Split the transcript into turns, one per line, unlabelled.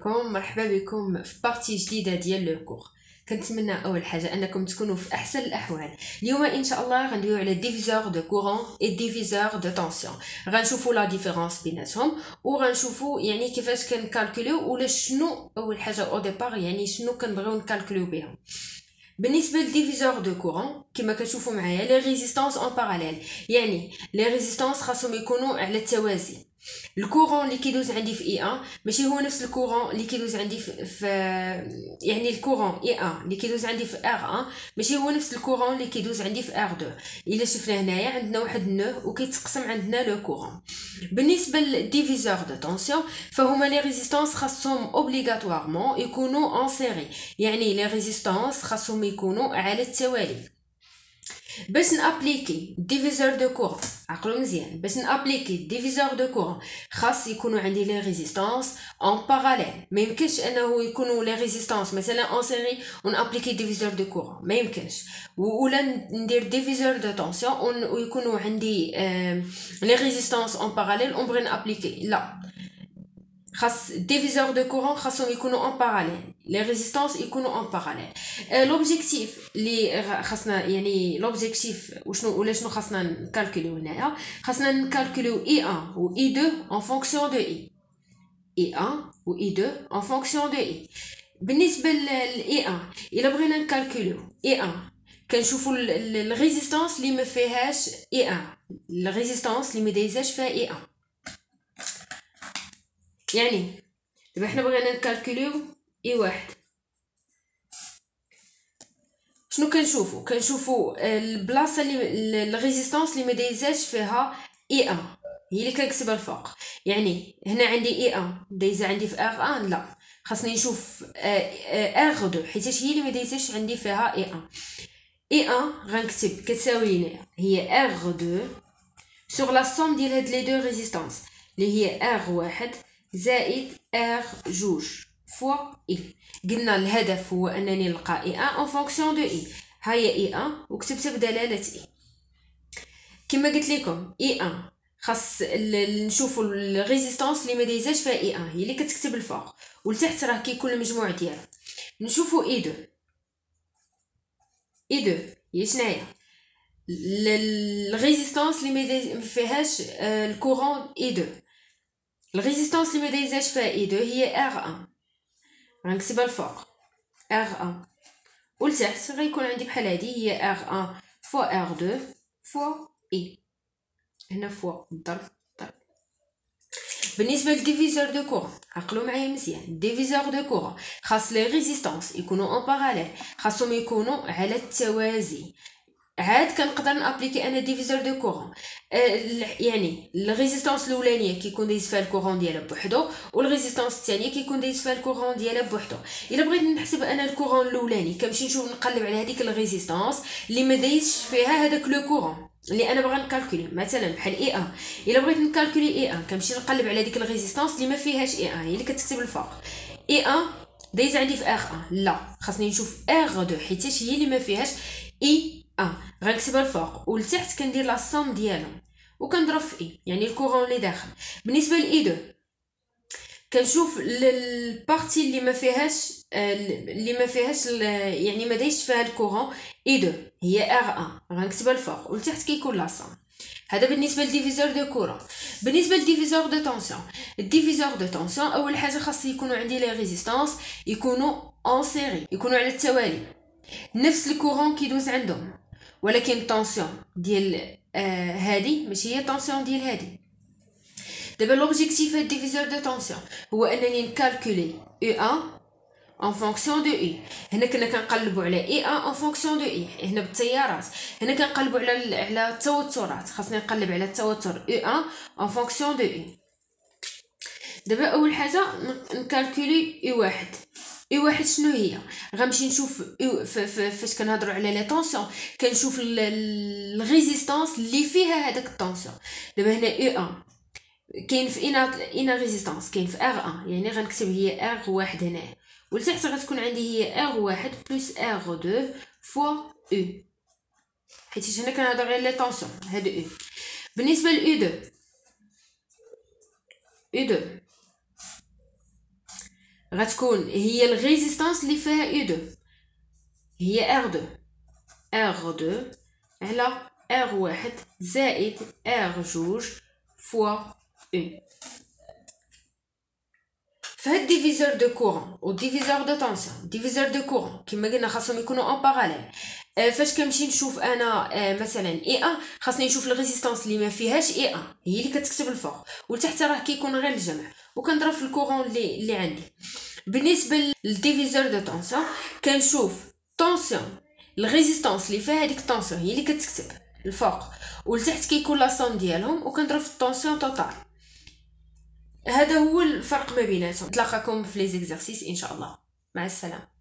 عليكم، مرحبا بكم في بارتي جديده ديال لو كور. كنتمنى اول حاجه انكم تكونوا في احسن الاحوال. اليوم ان شاء الله غندويو على ديفيزور دو كورون اي ديفيزور دو طونسيون. غنشوفوا لا ديفيرونس بيناتهم وغنشوفوا يعني كيفاش كنكالكوليو ولا شنو اول حاجه او ديبار يعني شنو كنبغيو نكالكوليو بهم. بالنسبه للديفيزور دو كورون كما كتشوفوا معايا لي ريزيستانس اون باراليل، يعني لي ريزيستانس خاصهم يكونوا على التوازي. الكورون اللي كيدوز عندي في اي 1 ماشي هو نفس الكورون اللي كيدوز عندي في يعني الكورون اي 1 اللي كيدوز عندي في ار 1 ماشي هو نفس الكورون اللي كيدوز عندي في ار 2. الا شفنا هنايا عندنا واحد نو وكيتقسم عندنا لو كورون. بالنسبه للديفيزور دو طونسيون فهما لي ريزيستانس خاصهم اوبليغاتوارمون يكونوا اون سيري، يعني لي ريزيستانس خاصهم يكونوا على التوالي. باش نابليكي ديفيزور دو كورون عقلوا مزيان، باش نابليكي ديفيزور دو كورون خاص يكونوا عندي لي ريزيستانس اون باراليل. ما يمكنش انه يكونوا لي ريزيستانس مثلا اون سيري ونابليكي ديفيزور دو كورون، ما يمكنش. ولا ندير ديفيزور دو طونسيون ويكونوا عندي لي ريزيستانس اون باراليل ونبغي نابليكي، لا. خاص ديفيزور دو كورون خاصهم يكونوا اون باراليل، لي ريزيستانس يكونوا اون باراليل. لوبجيكتيف اللي خاصنا يعني لوبجيكتيف ولا شنو خاصنا نكالكوليو هنايا، خاصنا نكالكوليو اي 1 و اي 2 اون فونكسيون دو اي 1 و اي 2 اون فونكسيون دو اي. بالنسبه لاي 1 الا بغينا نكالكوليو اي 1 كنشوفوا الريزيستانس اللي ما فيهاش اي 1، الريزيستانس اللي ما دايزاش فيها اي 1. يعني دابا حنا بغينا نكالكوليو اي واحد، شنو كنشوفوا البلاصه اللي الريزيستانس اللي ما دايزاش فيها اي 1 هي اللي كنكتبها الفوق. يعني هنا عندي اي 1 دايزه عندي في ار 1، لا خاصني نشوف ار 2 حيت هي اللي ما دايزاش عندي فيها اي 1. اي 1 غنكتب كتساوي لنا هي ار 2 سور لا سوم ديال هاد لي دو ريزيستانس اللي هي ار 1 زائد ار 2 فوا اي. قلنا الهدف هو انني نلقى اي 1 اون فونكسيون دو اي. ها هي اي 1 وكتبتها بدلاله اي. كما قلت لكم اي 1 خاص نشوفوا الريزيستانس اللي ما دايزاش فيها اي 1 هي اللي كتكتب الفوق، والتحت راه كيكون المجموع ديالها. نشوفوا اي 2. اي 2 هي شناهي؟ الريزيستانس اللي ما فيهاش الكورون اي 2. الريزيستانس اللي ما دايزاش فيها اي 2 هي ار 1، غنكتبها الفوق ار 1، والتحت غيكون عندي بحال هادي هي ار 1 فوا ار 2 فوا اي. هنا فوا ضرب. بالنسبه للديفيزور دو كورون عقلوا معايا مزيان، ديفيزور دو كورون خاص لي ريزيستانس يكونوا اون باراليل، خاصهم يكونوا على التوازي. عاد كنقدر نابليكي انا ديفيزور دو كورون، يعني الريزيستانس الاولانيه كيكون دايز فيها الكورون ديالها بوحدو، والريزيستانس الثانيه كيكون دايز فيها الكورون ديالها بوحدو. الا بغيت نحسب انا الكورون الاولاني كنمشي نشوف نقلب على هذيك الريزيستانس اللي ما دايزش فيها هذاك لو كورون اللي انا باغا نكالكولي، مثلا بحال اي 1. الا بغيت نكالكولي اي 1 كنمشي نقلب على ديك الريزيستانس اللي ما فيهاش اي 1 هي اللي كتكتب الفوق. اي 1 دايز عندي في ار 1، لا خاصني نشوف ار 2 حيت هي اللي ما فيهاش اي 1. غنكتبها الفوق والتحت كندير لا سوم ديالهم وكنضرب في اي، يعني الكورون اللي داخل. بالنسبه لاي 2 كنشوف البارتي اللي ما فيهاش يعني ما دايش فيها الكورون اي 2 هي ار 1، غنكتبها الفوق والتحت كيكون لا سوم. هذا بالنسبه للديفيزور دو كورون. بالنسبه للديفيزور دو طونسيون، الديفيزور دو طونسيون اول حاجه خاص يكونوا عندي لي ريزيستانس يكونوا اون سيري، يكونوا على التوالي نفس الكورون كيدوز عندهم، ولكن الطونسيون ديال هادي ماشي هي الطونسيون ديال هادي. دابا لوبجيكتيف هاد ديفيزور دو طونسيون هو انني نكالكولي اي 1 اون فونكسيون دو اي. هنا كنا كنقلبوا على اي 1 اون فونكسيون دو اي، هنا بالتيارات. هنا كنقلبوا على التوترات، خاصني نقلب على التوتر اي 1 اون فونكسيون دو اي. دابا اول حاجه نكالكولي اي 1. اي 1 شنو هي؟ غنمشي نشوف فاش كنهضروا على لي طونسيون كنشوف الريزيستانس اللي فيها هذاك الطونسيون. دابا هنا اي 1 كاين في اين ريزيستانس كاين في ار 1، يعني غنكتب هي ار 1 هنا، والتحت غتكون عندي هي ار 1 بلس ار 2 فوا او، حيت هنا كنهضروا على لي طونسيون هادو او. بالنسبه ل او 2 غتكون هي الريزيستانس اللي فيها اي 2 هي ار 2 على ار 1 زائد ار 2 فوا اون. فهاد الديفيزور دو كورون و ديفيزور دو طونسيون، ديفيزور دو كورون كما قلنا خاصهم يكونوا اون باراليل. فاش كنمشي نشوف انا مثلا اي ان خاصني نشوف الريزيستانس اللي ما فيهاش اي ان هي اللي كتكتب الفوق، وتحت راه كيكون غير الجمع، وكنضرب في الكورون اللي عندي. بالنسبه للديفيزور دو طونسيون كنشوف طونسيون الريزيستانس اللي فيها هذيك الطونسيون هي اللي كتكتب الفوق، ولتحت كيكون لا سوم ديالهم، وكنضرب في الطونسيون توتال. هذا هو الفرق ما بيناتهم. نتلاقاكم في لي زيكزارسيس ان شاء الله. مع السلامه.